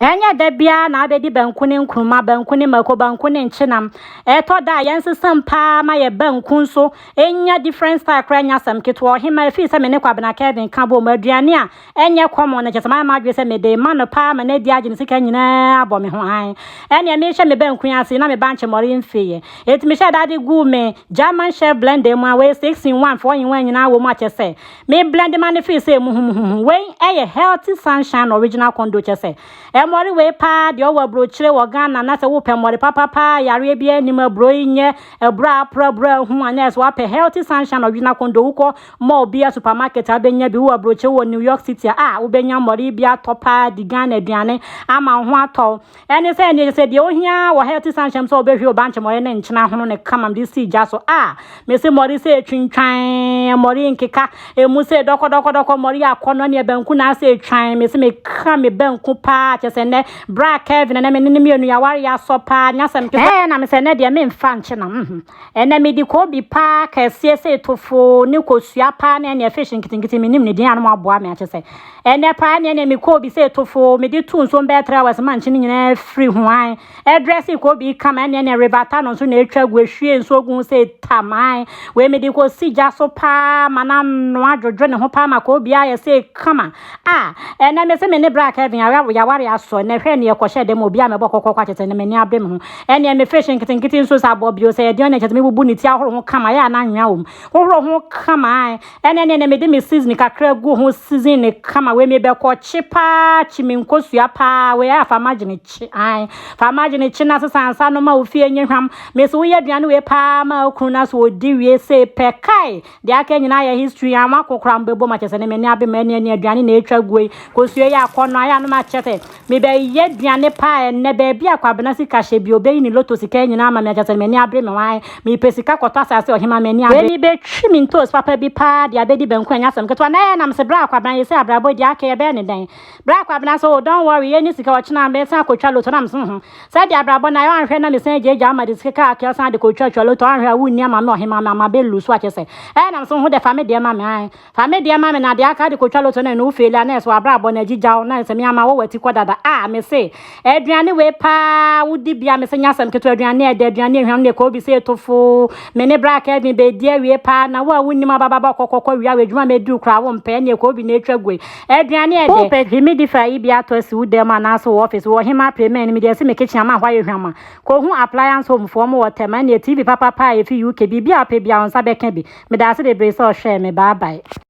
Enya da bia na abedi banku ne nkruma banku ne mako banku ne nchenam eto da yensesam pa ma ye banku so enya different style kra nya sam ketwo hima fi se me ne kwabena Kevin ka bo maduane a enye komo na chesama ma dwe se me de ma no pa ma na di agye sika nyina abo me ho han enya me hye me banku ase na me banche mori mfeye etimi hye da de gu me German chef blend dem a we 6 in 1 4 in 1 nyina wo ma chese me blend ma ne fi se mu we eye healthy sunshine original condo chese mori we pa de owa bro chire wo Ghana na se wo pe mori papa yare bia ni ma bro nye bra hu anes wa pe healthy sunshine original condo uko mo bia supermarket abenya bi wo bro chire wo New York City wo benya mori bia topa di Ghana aduane ama ho ato ene se de ohia wo healthy sunshine so obehwe obanche mori ne nchena hono ne kama di si ja so me se mori se twintwan mori nkeka emu se doko mori akono ne banku na se twan me se me ka me banku pa chese ne bra Kevin na me ne mienu ya ware ya sopa nyasam ke na me se ne de me mfa nche na ene me di koobi pa ka se tofo ne kosua pa na ne fish nkitingiti me nim ne din anu aboa me achese ene pa ne me koobi se tofo me di tu nso be 3 hours man nche nyina free huan address koobi kama ne rivata no nso na etwa gwahwie nso gun se tamai we me di ko si ja so pa mana no adwodwo ne ho pa ma koobi a ye se kama ene me se me ne bra Kevin ya ware ya so ne hwe ne ye kohye dem obi a me bokokko kwa chete ne me ni abrem ho ene me fish nkitingiti nso sa bobio se ye de ne chete me bubu ni ti ahoro ho kama ya na nwa wo horo ho kama ene me de me season kakra gu ho season ne kama we me be ko chipa chimenkosua pa we afa magine chi fa magine chi na sansa no ma ofie nyehwam me so we aduane we pa ma okru na so odi we se pekai de aka nyina ya history ama kokora mbebo ma chese ne me ni abe ma ne aduane na etwa guoi kosue ya akono aya no ma chete me be ye aduane pa ne be bia kwabena sika hye bi obeyi ni loto sika nyina ma me chese me ni abre me wan me pesika kota asase ohima me ni abre we ni be twi mi ntos papa bi pa de abedi banku anya sam ketwa na na me se bra kwabena ye se abrabo de aka ye be ne den bra kwabena so don't worry ye ni sika ochina me se akotwa loto na me se de abrabo na yo anhwe na me se jeja ma de sika aka san de kotwa loto anhwe awu ni ama me ohima ma be lusu achese na me so ho de fa me de ma me fa me de ma me na de aka de kotwa loto na no feli na so abrabo na jija na se me ama wo wati kodada me se aduane we pa wudi bia me se nyasam keto aduane de aduane ehwam ne koobi se tofo me ne bra Kevin be die we pa na wo awuni ma baba kokokko wi awedwuma me du kra wo mpa ne koobi na etwa gwe aduane de pe humidify bia to si wude ma na so office wo hima premier me de se me kitchen ama hwa ehwama ko hu appliance home form water man ne TV papa pa e fi UK bibia pe bia onsa beka bi me da se de bre so hwe me bye bye.